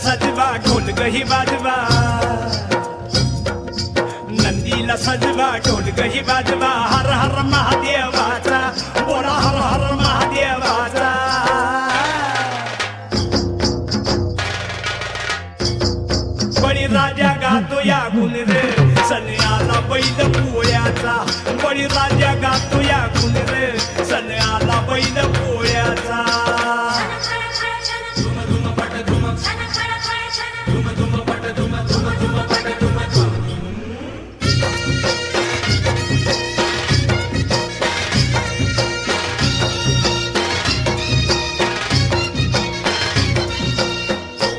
सजवा ढोल गही बाजवा नंदीला सजवा ढोल गही बाजवा हर हर महादेवाचा बोला हर हर महादेवाचा बळीराजा गातो या गुण रे सन्याला बैल पोळ्याचा बळीराजा गातो या गुण रे सन्याला बैल पोळ्याचा